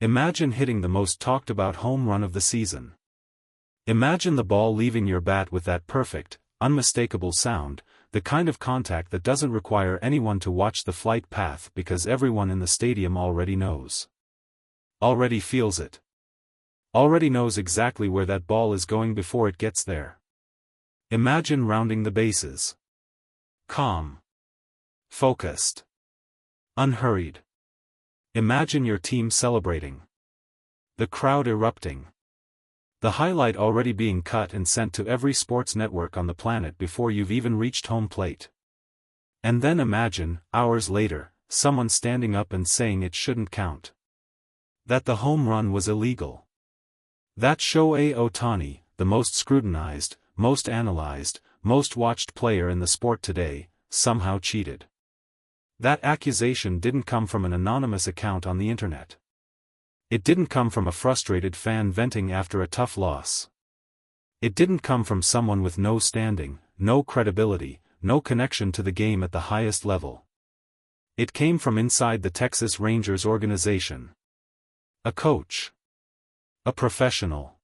Imagine hitting the most talked about home run of the season. Imagine the ball leaving your bat with that perfect, unmistakable sound, the kind of contact that doesn't require anyone to watch the flight path because everyone in the stadium already knows. Already feels it. Already knows exactly where that ball is going before it gets there. Imagine rounding the bases. Calm. Focused. Unhurried. Imagine your team celebrating. The crowd erupting. The highlight already being cut and sent to every sports network on the planet before you've even reached home plate. And then imagine, hours later, someone standing up and saying it shouldn't count. That the home run was illegal. That Shohei Ohtani, the most scrutinized, most analyzed, most watched player in the sport today, somehow cheated. That accusation didn't come from an anonymous account on the internet. It didn't come from a frustrated fan venting after a tough loss. It didn't come from someone with no standing, no credibility, no connection to the game at the highest level. It came from inside the Texas Rangers organization. A coach. A professional.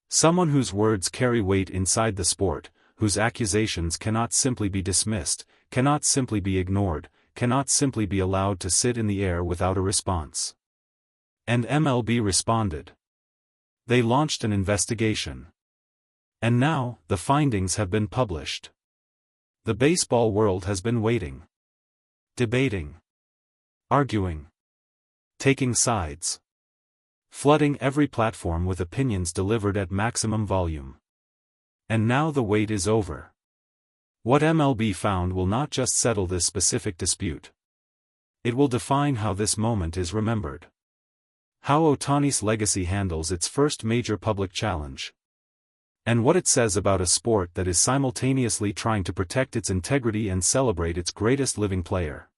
Someone whose words carry weight inside the sport, whose accusations cannot simply be dismissed, cannot simply be ignored, cannot simply be allowed to sit in the air without a response. And MLB responded. They launched an investigation. And now, the findings have been published. The baseball world has been waiting. Debating. Arguing. Taking sides. Flooding every platform with opinions delivered at maximum volume. And now the wait is over. What MLB found will not just settle this specific dispute. It will define how this moment is remembered. How Ohtani's legacy handles its first major public challenge. And what it says about a sport that is simultaneously trying to protect its integrity and celebrate its greatest living player.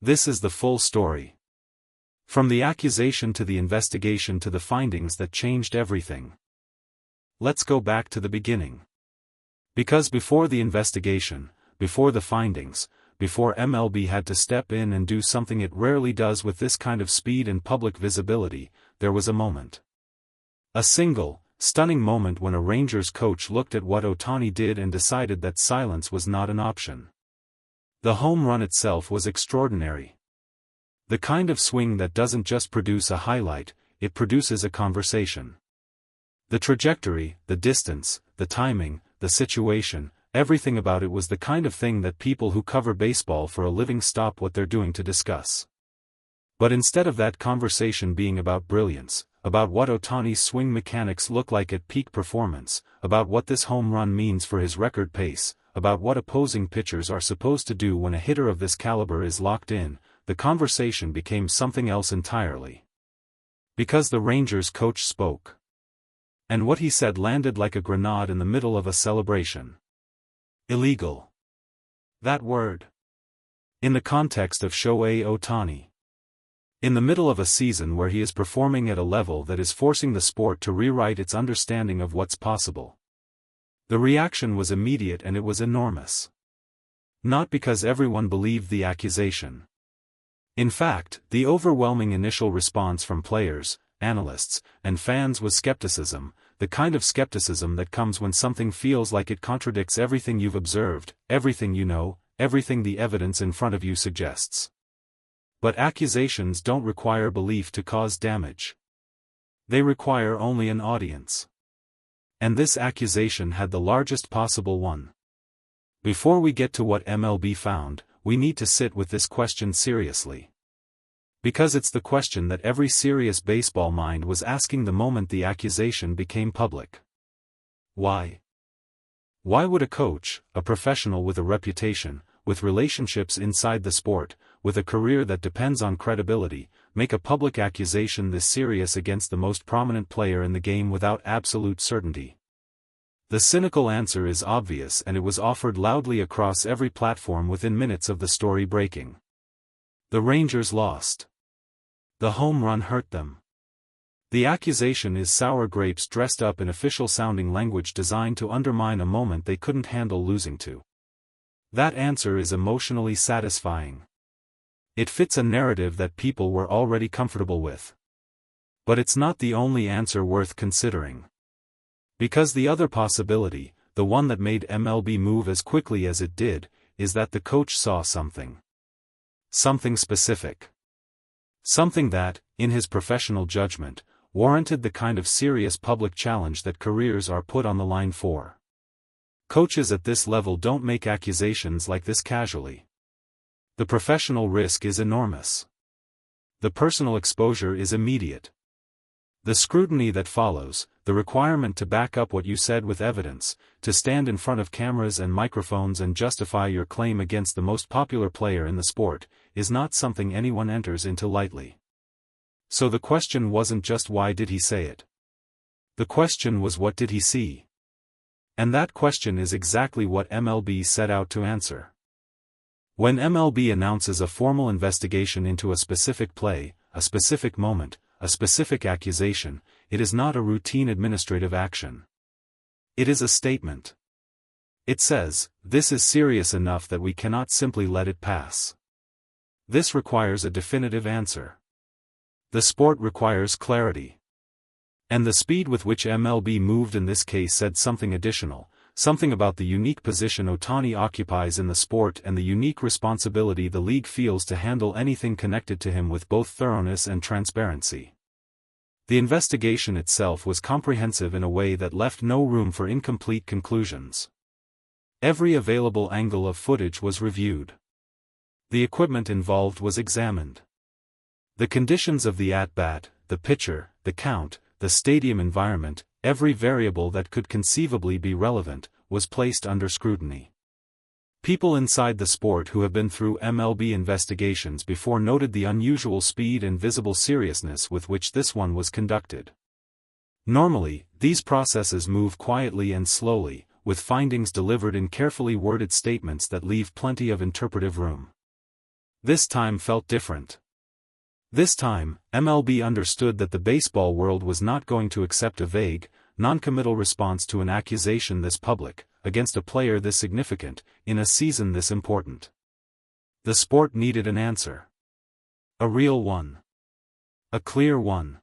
This is the full story. From the accusation to the investigation to the findings that changed everything. Let's go back to the beginning. Because before the investigation, before the findings, before MLB had to step in and do something it rarely does with this kind of speed and public visibility, there was a moment. A single, stunning moment when a Rangers coach looked at what Ohtani did and decided that silence was not an option. The home run itself was extraordinary. The kind of swing that doesn't just produce a highlight, it produces a conversation. The trajectory, the distance, the timing, the situation, everything about it was the kind of thing that people who cover baseball for a living stop what they're doing to discuss. But instead of that conversation being about brilliance, about what Ohtani's swing mechanics look like at peak performance, about what this home run means for his record pace, about what opposing pitchers are supposed to do when a hitter of this caliber is locked in, the conversation became something else entirely. Because the Rangers coach spoke. And what he said landed like a grenade in the middle of a celebration. Illegal. That word. In the context of Shohei Ohtani. In the middle of a season where he is performing at a level that is forcing the sport to rewrite its understanding of what's possible. The reaction was immediate and it was enormous. Not because everyone believed the accusation. In fact, the overwhelming initial response from players, analysts, and fans was skepticism, the kind of skepticism that comes when something feels like it contradicts everything you've observed, everything you know, everything the evidence in front of you suggests. But accusations don't require belief to cause damage. They require only an audience. And this accusation had the largest possible one. Before we get to what MLB found, we need to sit with this question seriously. Because it's the question that every serious baseball mind was asking the moment the accusation became public. Why? Why would a coach, a professional with a reputation, with relationships inside the sport, with a career that depends on credibility, make a public accusation this serious against the most prominent player in the game without absolute certainty? The cynical answer is obvious and it was offered loudly across every platform within minutes of the story breaking. The Rangers lost. The home run hurt them. The accusation is sour grapes dressed up in official-sounding language designed to undermine a moment they couldn't handle losing to. That answer is emotionally satisfying. It fits a narrative that people were already comfortable with. But it's not the only answer worth considering. Because the other possibility, the one that made MLB move as quickly as it did, is that the coach saw something. Something specific. Something that, in his professional judgment, warranted the kind of serious public challenge that careers are put on the line for. Coaches at this level don't make accusations like this casually. The professional risk is enormous. The personal exposure is immediate. The scrutiny that follows, the requirement to back up what you said with evidence, to stand in front of cameras and microphones and justify your claim against the most popular player in the sport, is not something anyone enters into lightly. So the question wasn't just why did he say it. The question was what did he see? And that question is exactly what MLB set out to answer. When MLB announces a formal investigation into a specific play, a specific moment, a specific accusation, it is not a routine administrative action. It is a statement. It says, this is serious enough that we cannot simply let it pass. This requires a definitive answer. The sport requires clarity. And the speed with which MLB moved in this case said something additional, something about the unique position Ohtani occupies in the sport and the unique responsibility the league feels to handle anything connected to him with both thoroughness and transparency. The investigation itself was comprehensive in a way that left no room for incomplete conclusions. Every available angle of footage was reviewed. The equipment involved was examined. The conditions of the at-bat, the pitcher, the count, the stadium environment, every variable that could conceivably be relevant, was placed under scrutiny. People inside the sport who have been through MLB investigations before noted the unusual speed and visible seriousness with which this one was conducted. Normally, these processes move quietly and slowly, with findings delivered in carefully worded statements that leave plenty of interpretive room. This time felt different. This time, MLB understood that the baseball world was not going to accept a vague, non-committal response to an accusation this public, against a player this significant, in a season this important. The sport needed an answer. A real one. A clear one.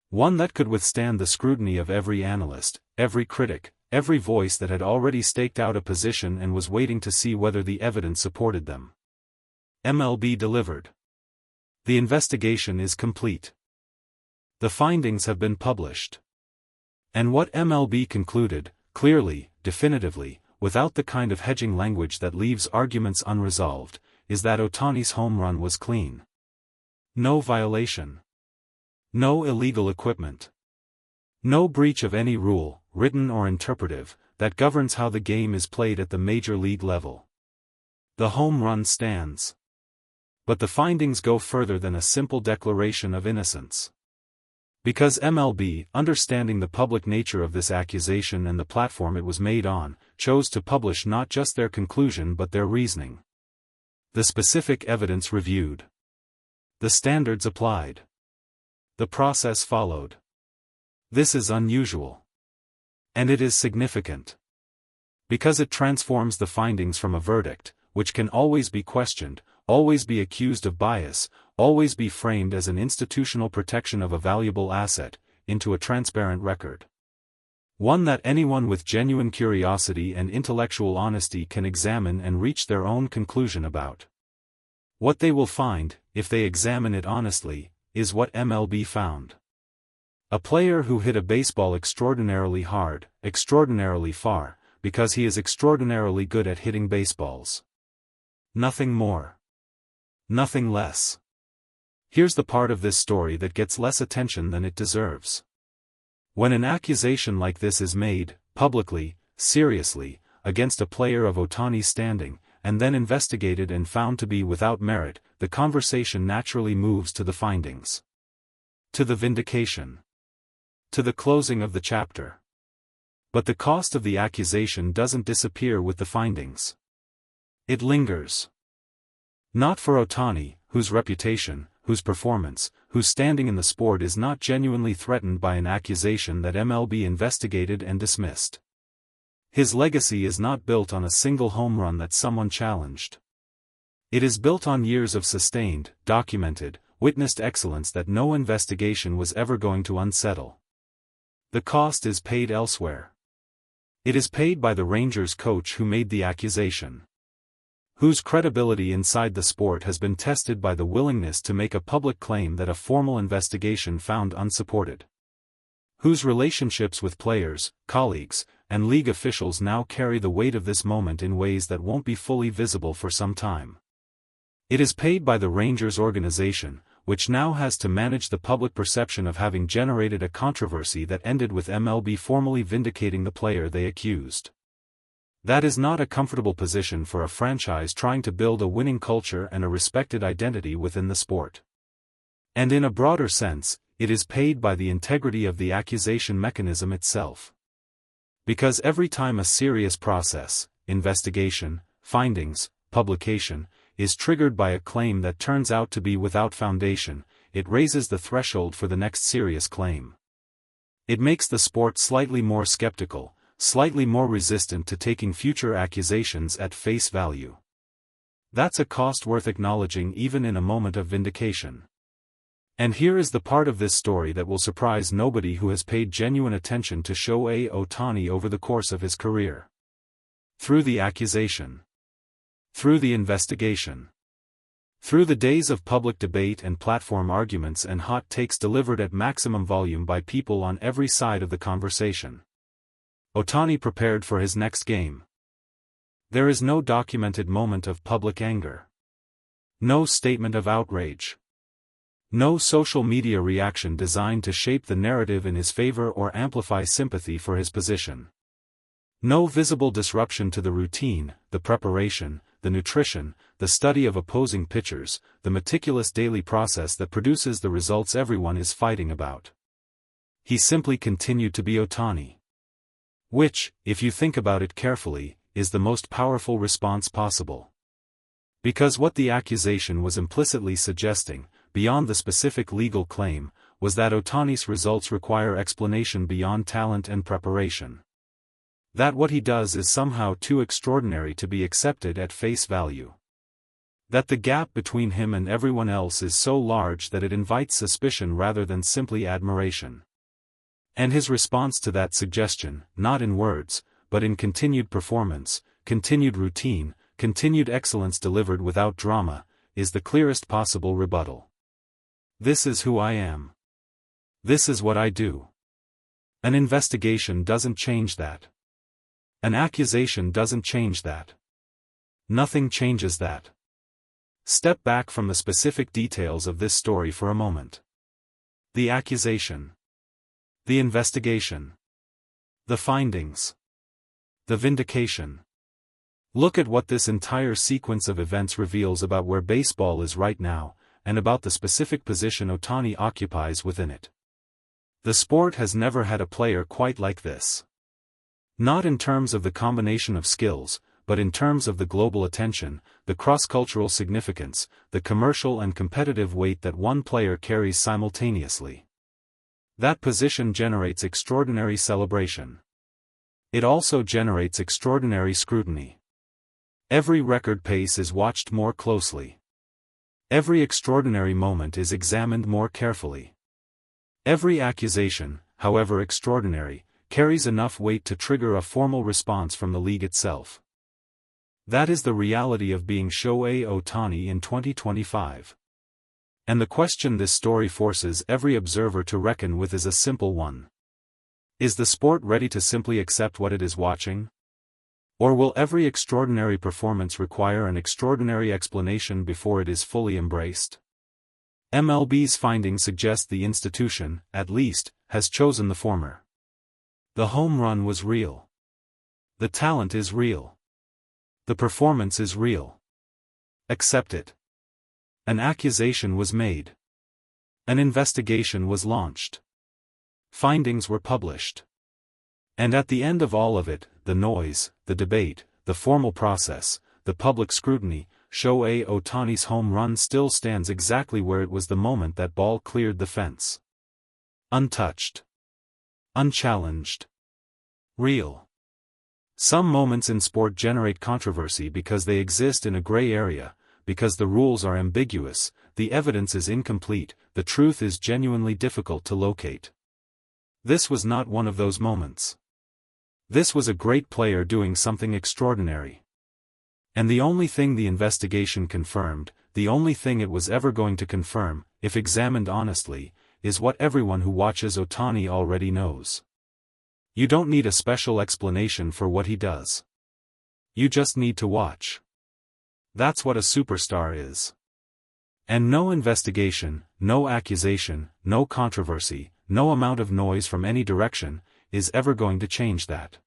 One that could withstand the scrutiny of every analyst, every critic, every voice that had already staked out a position and was waiting to see whether the evidence supported them. MLB delivered. The investigation is complete. The findings have been published. And what MLB concluded, clearly, definitively, without the kind of hedging language that leaves arguments unresolved, is that Ohtani's home run was clean. No violation. No illegal equipment. No breach of any rule, written or interpretive, that governs how the game is played at the major league level. The home run stands. But the findings go further than a simple declaration of innocence. Because MLB, understanding the public nature of this accusation and the platform it was made on, chose to publish not just their conclusion but their reasoning. The specific evidence reviewed. The standards applied. The process followed. This is unusual. And it is significant. Because it transforms the findings from a verdict, which can always be questioned, always be accused of bias, always be framed as an institutional protection of a valuable asset, into a transparent record. One that anyone with genuine curiosity and intellectual honesty can examine and reach their own conclusion about. What they will find, if they examine it honestly, is what MLB found. A player who hit a baseball extraordinarily hard, extraordinarily far, because he is extraordinarily good at hitting baseballs. Nothing more. Nothing less. Here's the part of this story that gets less attention than it deserves. When an accusation like this is made, publicly, seriously, against a player of Ohtani's standing, and then investigated and found to be without merit, the conversation naturally moves to the findings. To the vindication. To the closing of the chapter. But the cost of the accusation doesn't disappear with the findings. It lingers. Not for Ohtani, whose reputation, whose performance, whose standing in the sport is not genuinely threatened by an accusation that MLB investigated and dismissed. His legacy is not built on a single home run that someone challenged. It is built on years of sustained, documented, witnessed excellence that no investigation was ever going to unsettle. The cost is paid elsewhere. It is paid by the Rangers coach who made the accusation, whose credibility inside the sport has been tested by the willingness to make a public claim that a formal investigation found unsupported, whose relationships with players, colleagues, and league officials now carry the weight of this moment in ways that won't be fully visible for some time. It is paid by the Rangers organization, which now has to manage the public perception of having generated a controversy that ended with MLB formally vindicating the player they accused. That is not a comfortable position for a franchise trying to build a winning culture and a respected identity within the sport. And in a broader sense, it is paid by the integrity of the accusation mechanism itself. Because every time a serious process, investigation, findings, publication, is triggered by a claim that turns out to be without foundation, it raises the threshold for the next serious claim. It makes the sport slightly more skeptical, slightly more resistant to taking future accusations at face value. That's a cost worth acknowledging even in a moment of vindication. And here is the part of this story that will surprise nobody who has paid genuine attention to Shohei Ohtani over the course of his career. Through the accusation, through the investigation, through the days of public debate and platform arguments and hot takes delivered at maximum volume by people on every side of the conversation, Ohtani prepared for his next game. There is no documented moment of public anger, no statement of outrage, no social media reaction designed to shape the narrative in his favor or amplify sympathy for his position. No visible disruption to the routine, the preparation, the nutrition, the study of opposing pitchers, the meticulous daily process that produces the results everyone is fighting about. He simply continued to be Ohtani. Which, if you think about it carefully, is the most powerful response possible. Because what the accusation was implicitly suggesting, beyond the specific legal claim, was that Ohtani's results require explanation beyond talent and preparation. That what he does is somehow too extraordinary to be accepted at face value. That the gap between him and everyone else is so large that it invites suspicion rather than simply admiration. And his response to that suggestion, not in words, but in continued performance, continued routine, continued excellence delivered without drama, is the clearest possible rebuttal. This is who I am. This is what I do. An investigation doesn't change that. An accusation doesn't change that. Nothing changes that. Step back from the specific details of this story for a moment. The accusation. The investigation. The findings. The vindication. Look at what this entire sequence of events reveals about where baseball is right now, and about the specific position Ohtani occupies within it. The sport has never had a player quite like this. Not in terms of the combination of skills, but in terms of the global attention, the cross-cultural significance, the commercial and competitive weight that one player carries simultaneously. That position generates extraordinary celebration. It also generates extraordinary scrutiny. Every record pace is watched more closely. Every extraordinary moment is examined more carefully. Every accusation, however extraordinary, carries enough weight to trigger a formal response from the league itself. That is the reality of being Shohei Ohtani in 2025. And the question this story forces every observer to reckon with is a simple one. Is the sport ready to simply accept what it is watching? Or will every extraordinary performance require an extraordinary explanation before it is fully embraced? MLB's findings suggest the institution, at least, has chosen the former. The home run was real. The talent is real. The performance is real. Accept it. An accusation was made. An investigation was launched. Findings were published. And at the end of all of it, the noise, the debate, the formal process, the public scrutiny, Shohei Ohtani's home run still stands exactly where it was the moment that ball cleared the fence. Untouched. Unchallenged. Real. Some moments in sport generate controversy because they exist in a gray area, because the rules are ambiguous, the evidence is incomplete, the truth is genuinely difficult to locate. This was not one of those moments. This was a great player doing something extraordinary. And the only thing the investigation confirmed, the only thing it was ever going to confirm, if examined honestly, is what everyone who watches Ohtani already knows. You don't need a special explanation for what he does. You just need to watch. That's what a superstar is. And no investigation, no accusation, no controversy, no amount of noise from any direction, is ever going to change that.